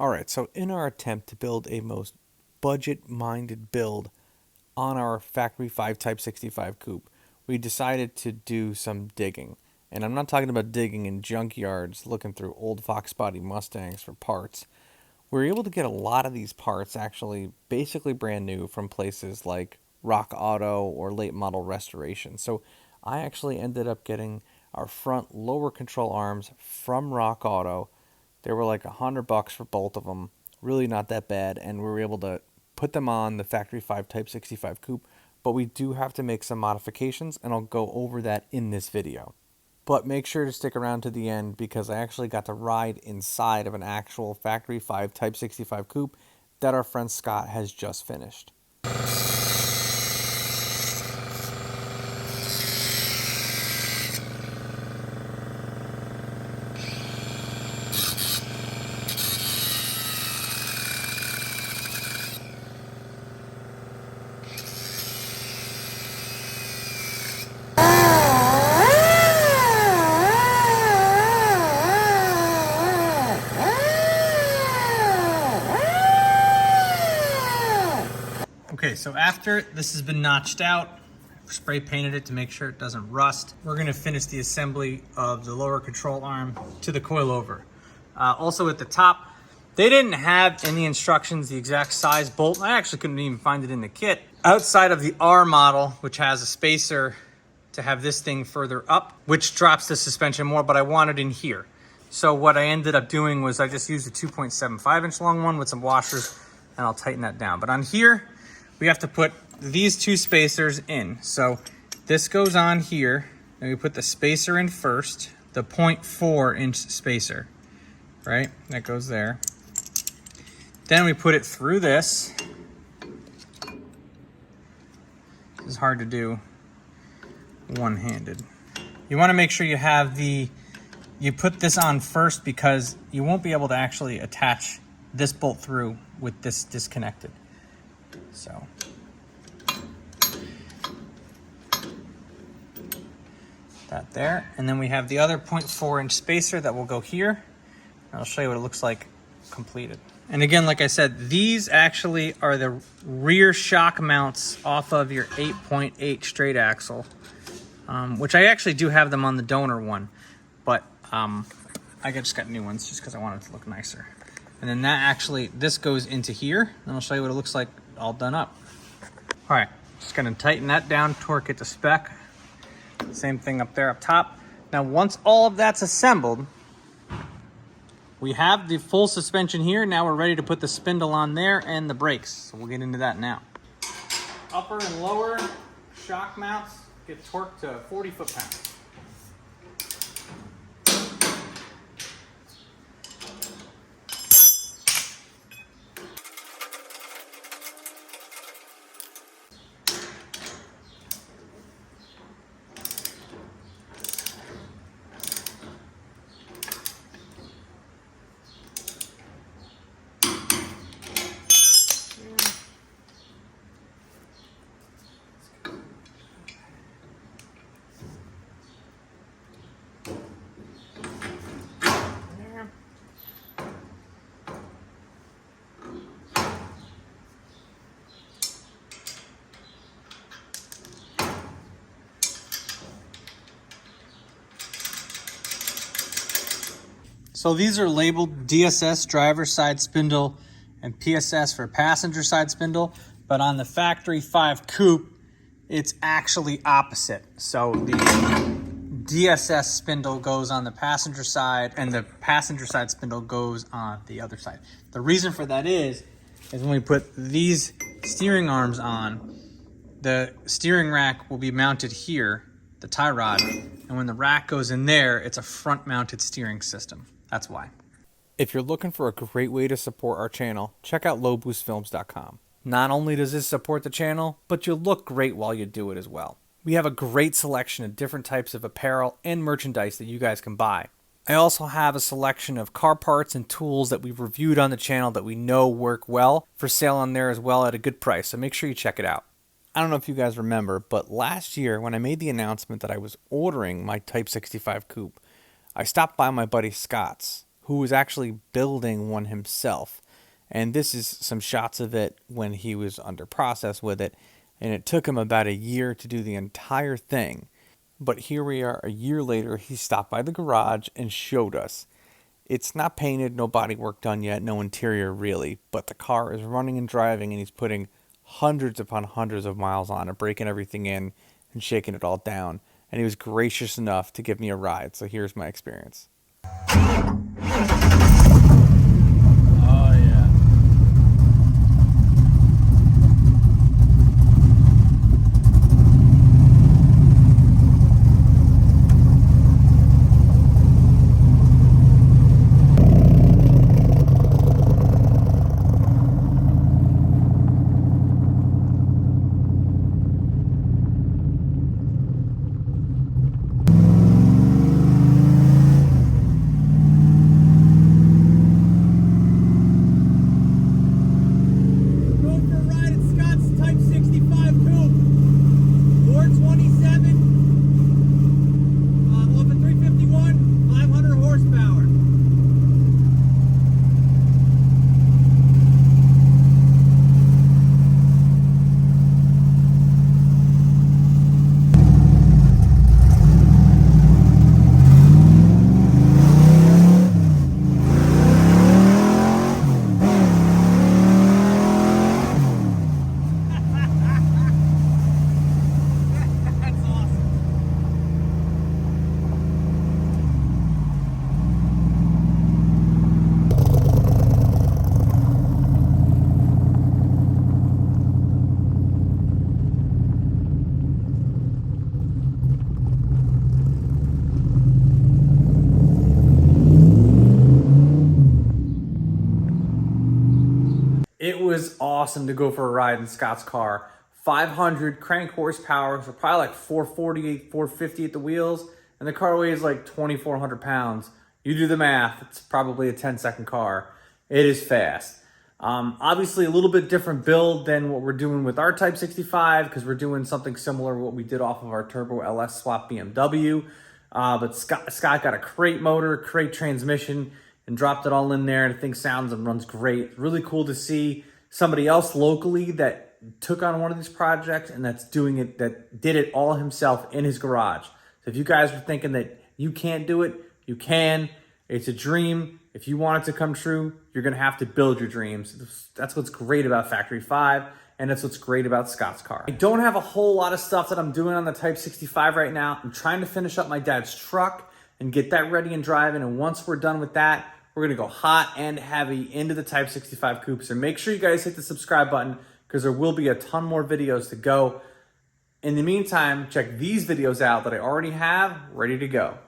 Alright, so in our attempt to build a most budget-minded build on our Factory 5 Type 65 coupe, we decided to do some digging. And I'm not talking about digging in junkyards looking through old Fox body Mustangs for parts. We were able to get a lot of these parts actually basically brand new from places like Rock Auto or late model restoration. So I actually ended up getting our front lower control arms from Rock Auto. They were like $100 for both of them. Really not that bad, and we were able to put them on the Factory 5 Type 65 coupe, but we do have to make some modifications, and I'll go over that in this video. But make sure to stick around to the end because I actually got to ride inside of an actual Factory 5 Type 65 coupe that our friend Scott has just finished. Okay, so after this has been notched out, spray painted it to make sure it doesn't rust, we're going to finish the assembly of the lower control arm to the coilover. Also at the top, they didn't have in the instructions the exact size bolt. I actually couldn't even find it in the kit. Outside of the R model, which has a spacer to have this thing further up, which drops the suspension more, but I want it in here. So what I ended up doing was I just used a 2.75 inch long one with some washers, and I'll tighten that down. But on here, we have to put these two spacers in. So this goes on here, and we put the spacer in first, the 0.4 inch spacer, right? That goes there. Then we put it through this. This is hard to do one-handed. You want to make sure you have you put this on first because you won't be able to actually attach this bolt through with this disconnected. So that there, and then we have the other 0.4 inch spacer that will go here. I'll show you what it looks like completed. And again, like I said, these actually are the rear shock mounts off of your 8.8 straight axle, which I actually do have them on the donor one, but I just got new ones just because I wanted it to look nicer. And then that actually, this goes into here, and I'll show you what it looks like all done up. All right, just gonna tighten that down, torque it to spec. Same thing up there up top. Now, once all of that's assembled, we have the full suspension here. Now we're ready to put the spindle on there and the brakes. So we'll get into that now. Upper and lower shock mounts get torqued to 40 foot-pounds. So these are labeled DSS driver side spindle and PSS for passenger side spindle, but on the Factory 5 coupe, it's actually opposite. So the DSS spindle goes on the passenger side and the passenger side spindle goes on the other side. The reason for that is when we put these steering arms on, the steering rack will be mounted here, the tie rod, and when the rack goes in there, it's a front mounted steering system. That's why. If you're looking for a great way to support our channel, check out lowboostfilms.com. Not only does this support the channel, but you'll look great while you do it as well. We have a great selection of different types of apparel and merchandise that you guys can buy. I also have a selection of car parts and tools that we've reviewed on the channel that we know work well for sale on there as well at a good price, so make sure you check it out. I don't know if you guys remember, but last year when I made the announcement that I was ordering my Type 65 coupe, I stopped by my buddy Scott's, who was actually building one himself. And this is some shots of it when he was under process with it. And it took him about a year to do the entire thing. But here we are a year later, he stopped by the garage and showed us. It's not painted, no body work done yet, no interior really, but the car is running and driving and he's putting hundreds upon hundreds of miles on it, breaking everything in and shaking it all down. And he was gracious enough to give me a ride, so here's my experience. Oh yeah. It was awesome to go for a ride in Scott's car. 500 crank horsepower, so probably like 440, 450 at the wheels, and the car weighs like 2,400 pounds. You do the math, it's probably a 10-second car. It is fast. Obviously a little bit different build than what we're doing with our Type 65, because we're doing something similar to what we did off of our Turbo LS swap BMW. But Scott got a crate motor, crate transmission, and dropped it all in there, and the thing sounds and runs great. Really cool to see somebody else locally that took on one of these projects and that's doing it, that did it all himself in his garage. So if you guys are thinking that you can't do it, you can. It's a dream. If you want it to come true, you're gonna have to build your dreams. That's what's great about Factory 5, and that's what's great about Scott's car. I don't have a whole lot of stuff that I'm doing on the Type 65 right now. I'm trying to finish up my dad's truck and get that ready and driving, and once we're done with that, we're gonna go hot and heavy into the Type 65 coupe. So make sure you guys hit the subscribe button, because there will be a ton more videos to go. In the meantime, check these videos out that I already have ready to go.